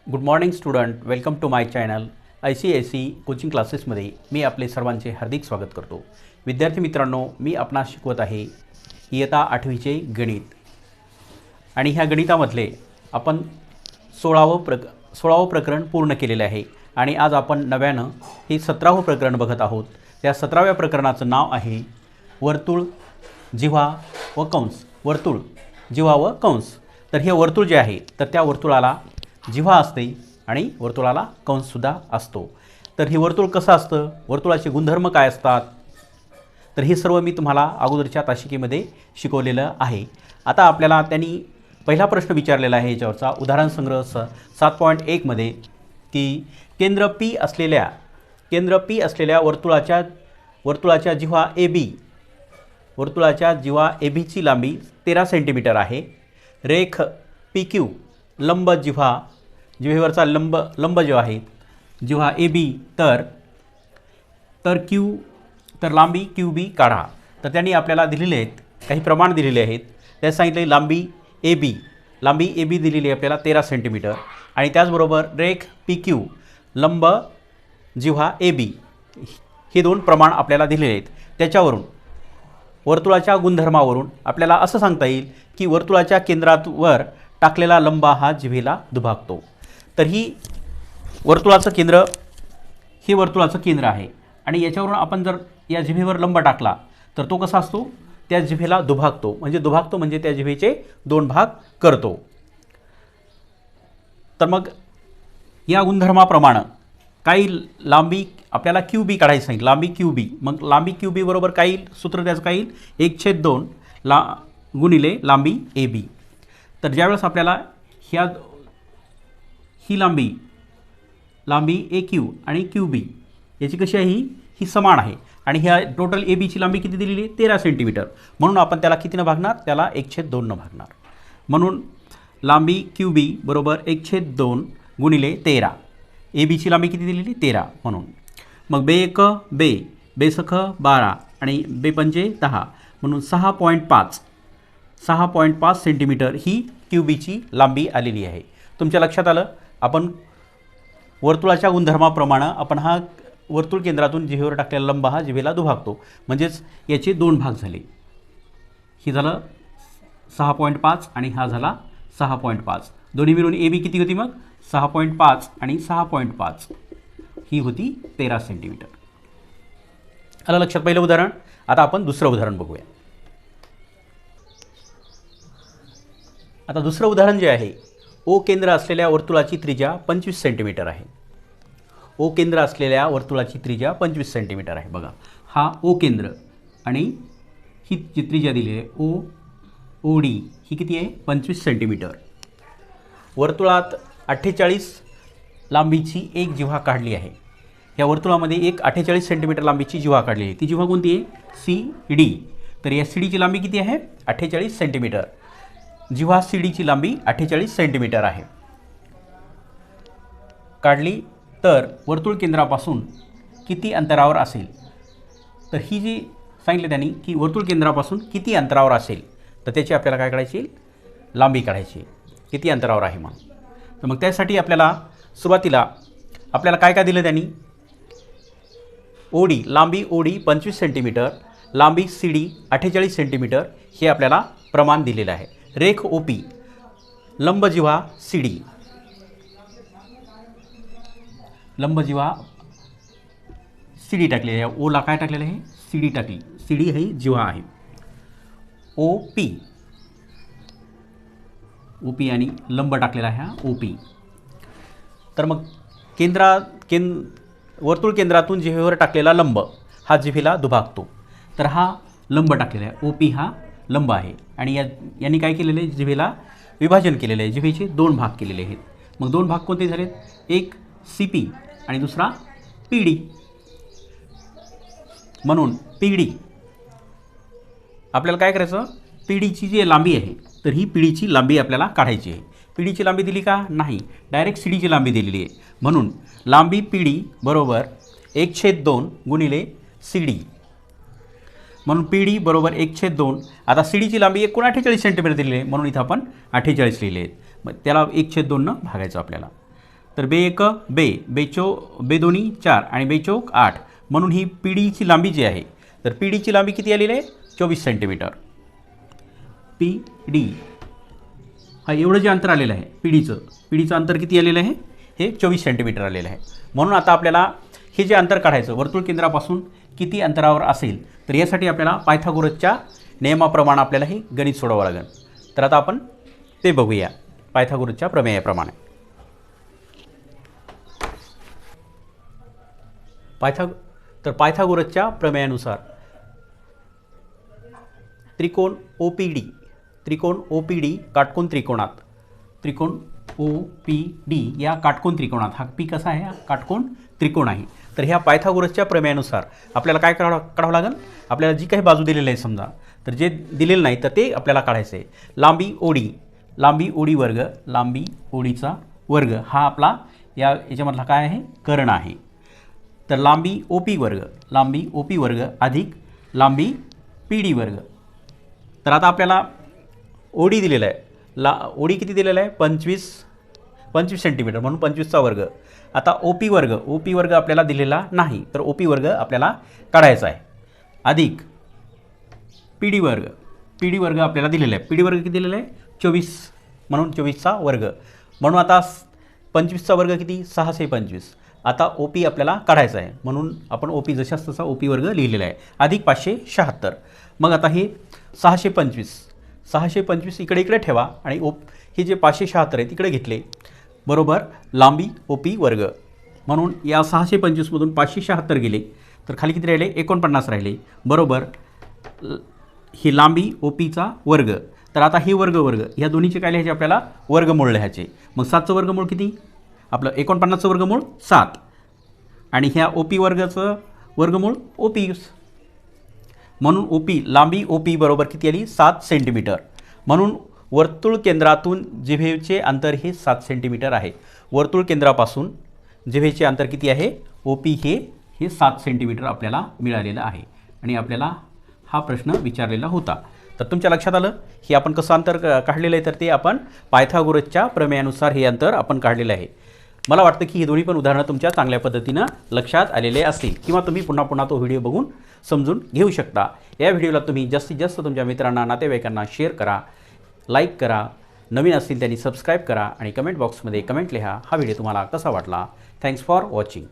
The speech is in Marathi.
Good morning student, welcome to my channel ICSE coaching क्लासेसमध्ये मी आपले सर्वांचे हार्दिक स्वागत करतो. विद्यार्थी मित्रांनो, मी आपणास शिकवत आहे इयत्ता 8वीचे गणित आणि ह्या गणितामधले आपण 16वं प्रकरण पूर्ण केलेले आहे आणि आज आपण नव्यानं हे 17वं प्रकरण बघत आहोत. त्या 17व्या प्रकरणाचं नाव आहे वर्तुळ, जिव्हा व कंस. वर्तुळ, जिव्हा व कंस. तर हे वर्तुळ जे आहे तर त्या वर्तुळाला जिव्हा असते आणि वर्तुळाला कंससुद्धा असतो. तर हे वर्तुळ कसं असतं, वर्तुळाचे गुणधर्म काय असतात, तर हे सर्व मी तुम्हाला अगोदरच्या तासिकेमध्ये शिकवलेलं आहे. आता आपल्याला त्यांनी पहिला प्रश्न विचारलेला आहे याच्यावरचा उदाहरण संग्रह 7.1 मध्ये की केंद्र P असलेल्या वर्तुळाच्या जिव्हा AB ची लांबी 13 सेंटीमीटर आहे. रेख PQ लंब जिव्हेवरचा लंब जो आहे जिव्हा AB तर लांबी QB काढा. तर त्यांनी आपल्याला दिलेले आहेत, काही प्रमाण दिलेले आहेत. त्या सांगितले लांबी AB दिलेली आहे आपल्याला 13 सेंटीमीटर आणि त्याचबरोबर रेख PQ लंब जिव्हा AB हे दोन प्रमाण आपल्याला दिलेले आहेत. त्याच्यावरून वर्तुळाच्या गुणधर्मावरून आपल्याला असं सांगता येईल की वर्तुळाच्या केंद्रावर टाकलेला लंब हा जिव्हेला दुभागतो. तर ही वर्तुळाचं केंद्र आहे आणि याच्यावरून आपण जर या जिभेवर लंब टाकला तर तो कसा असतो, त्या जिभेला दुभागतो म्हणजे त्या जिभेचे दोन भाग करतो. तर मग या गुणधर्माप्रमाणे काही लांबी आपल्याला QB काढायची सांगितली, लांबी QB. मग लांबी QB बरोबर काय येईल, सूत्र त्याचं काय येईल, 1/2 गुणिले लांबी AB. तर ज्यावेळेस आपल्याला ही लांबी AQ आणि QB याची कशी आहे, ही समान आहे आणि ह्या टोटल AB ची लांबी किती दिलेली आहे, 13 सेंटीमीटर. म्हणून आपण त्याला कितीनं भागणार, त्याला 1/2 भागणार. म्हणून लांबी QB बरोबर 1/2 गुणिले 13. AB ची लांबी किती दिलेली, 13. म्हणून मग बेसख 12 आणि बेपंचे 10 म्हणून 6.5 सेंटीमीटर ही QBची लांबी आलेली आहे. तुमच्या लक्षात आलं, आपण वर्तुळाच्या गुणधर्माप्रमाणे आपण हा वर्तुळ केंद्रातून जिभेवर टाकलेला लंब हा जिभेला दुभागतो. म्हणजेच याचे दोन भाग झाले, ही झालं 6.5 आणि हा झाला 6.5. दोन्ही मिळून AB किती होती, मग 6.5 आणि 6.5 ही होती 13 सेंटीमीटर. आलं लक्षात पहिलं उदाहरण. आता आपण दुसरं उदाहरण बघूया. आता दुसरं उदाहरण जे आहे, O केंद्र असलेल्या वर्तुळाची त्रिज्या 25 सेंटीमीटर आहे. O केंद्र असलेल्या वर्तुळाची त्रिज्या 25 सेंटीमीटर आहे. बघा, हा O केंद्र आणि ही जी त्रिज्या दिली आहे OD ही किती आहे, 25 सेंटीमीटर. वर्तुळात 48 लांबीची एक जिव्हा काढली आहे. या वर्तुळामध्ये एक 48 सेंटीमीटर लांबीची जिव्हा काढली आहे. ती जिव्हा कोणती आहे, CD. तर या CD ची लांबी किती आहे, 48 सेंटीमीटर. जिव्हा CD ची लांबी 48 सेंटीमीटर आहे. काढली तर वर्तुळ केंद्रापासून किती अंतरावर असेल. तर ही जी सांगितले त्यांनी की वर्तुळ केंद्रापासून किती अंतरावर असेल, तर त्याची आपल्याला काय काढायची, लांबी काढायची, किती अंतरावर आहे. मग त्यासाठी आपल्याला सुरुवातीला आपल्याला काय काय दिलं त्यांनी, लांबी OD 25 सेंटीमीटर, लांबी CD 48 सेंटीमीटर हे आपल्याला प्रमाण दिलेलं आहे. रेख OP लंब जिव्हा CD टाकलेली आहे. ओला काय टाकलेलं आहे, CD टाकली. CD ही जिव्हा आहे. OP आणि लंब टाकलेला आहे हा OP. तर मग वर्तुळ केंद्रातून जिव्हेवर टाकलेला लंब हा जिव्हेला दुभागतो. तर हा लंब टाकलेला आहे, OP हा लंब आहे आणि यांनी काय केलेलं आहे, जिव्हेला विभाजन केलेलं आहे. जिव्हेचे दोन भाग केलेले आहेत. मग दोन भाग कोणते झालेत, एक CP आणि दुसरा PD. म्हणून PD आपल्याला काय करायचं, PDची जी लांबी आहे तर ही PDची लांबी आपल्याला काढायची आहे. PDची लांबी दिली का, नाही, डायरेक्ट CDची लांबी दिलेली आहे. म्हणून लांबी PD बरोबर 1/2 गुणिले CD. म्हणून PD बरोबर 1/2. आता CD ची लांबी 49 सेंटीमीटर दिलेली आहे म्हणून इथं आपण 48 लिहिले आहेत. मग त्याला 1/2 भागायचं आपल्याला. तर बे एक बे दोन्ही 4 आणि बे चौक 8, म्हणून ही पी डीची लांबी जी आहे, तर पी डीची लांबी किती आलेली आहे 24 सेंटीमीटर. पी डी हा एवढं जे अंतर आलेलं आहे पी डीचं अंतर किती आलेलं आहे, हे 24 सेंटीमीटर आलेलं आहे. म्हणून आता आपल्याला हे जे अंतर काढायचं वर्तुळ केंद्रापासून किती अंतरावर असेल, तर यासाठी आपल्याला पायथागोरसच्या नियमाप्रमाणे आपल्याला हे गणित सोडवावं लागेल. तर आता आपण ते बघूया पायथागोरसच्या प्रमेयाप्रमाणे. पायथागोरसच्या प्रमेयानुसार त्रिकोण ओ पी डी काटकोन या काटकोन त्रिकोणात, हा पी कसा आहे, हा काटकोन त्रिकोण आहे. तर ह्या पायथागोरसच्या प्रमेयानुसार आपल्याला काय काढावं लागेल, आपल्याला जी काही बाजू दिलेली आहे समजा, तर जे दिलेलं नाही तर ते आपल्याला काढायचं आहे. लांबी ओडीचा वर्ग हा आपला याच्यामधला काय आहे, कर्ण आहे. तर लांबी ओ पी वर्ग अधिक लांबी पी डी वर्ग. तर आता आपल्याला ओडी दिलेला आहे, ओडी किती दिलेला आहे 25 सेंटीमीटर, म्हणून 25चा वर्ग. आता ओ पी वर्ग आपल्याला दिलेला नाही, तर ओ पी वर्ग आपल्याला काढायचा आहे, अधिक पी डी वर्ग आपल्याला दिलेला आहे. पी डी वर्ग किती दिलेला आहे 24, म्हणून 24चा वर्ग. म्हणून आता 25चा वर्ग किती 625. आता ओ पी आपल्याला काढायचा आहे, म्हणून आपण ओ पी जशाच तसा ओ पी वर्ग लिहिलेला आहे, अधिक 576. मग आता हे 625 इकडे ठेवा आणि हे जे 576 आहे तिकडे घेतले, बरोबर लांबी ओ पी वर्ग. म्हणून या 625मधून 576 गेले तर खाली किती राहिले 49 राहिले, बरोबर ही लांबी ओ पीचा वर्ग. तर आता ही वर्ग ह्या दोन्हीचे काय लिहायचे आपल्याला, वर्गमूळ लिहायचे. मग 7चं वर्गमूळ किती, आपलं 49चं वर्गमूळ 7, आणि ह्या ओ पी वर्गाचं वर्गमूळ ओ पी. म्हणून ओ पी लांबी ओ पी बरोबर किती आली 7 सेंटीमीटर. म्हणून वर्तुळ केंद्रातून जिभेचे अंतर हे 7 सेंटीमीटर आहे. वर्तुळ केंद्रापासून जिभेचे अंतर किती आहे ओ पी हे 7 सेंटीमीटर आपल्याला मिळालेलं आहे, आणि आपल्याला हा प्रश्न विचारलेला होता. तर तुमच्या लक्षात आलं की आपण कसं अंतर काढलेलं आहे, तर ते आपण पायथागोरसच्या प्रमेयानुसार हे अंतर आपण काढलेलं आहे. मला वाटतं की ही दोन्ही पण उदाहरणं तुमच्या चांगल्या पद्धतीनं लक्षात आलेले असतील, किंवा तुम्ही पुन्हा तो व्हिडिओ बघून समजून घेऊ शकता. या व्हिडिओला तुम्ही जास्तीत जास्त तुमच्या मित्रांना, नातेवाईकांना शेअर करा, लाईक करा, नवीन असतील त्यांनी सबस्क्राईब करा, आणि कमेंट बॉक्समध्ये कमेंट लिहा हा व्हिडिओ तुम्हाला कसा वाटला. Thanks for watching.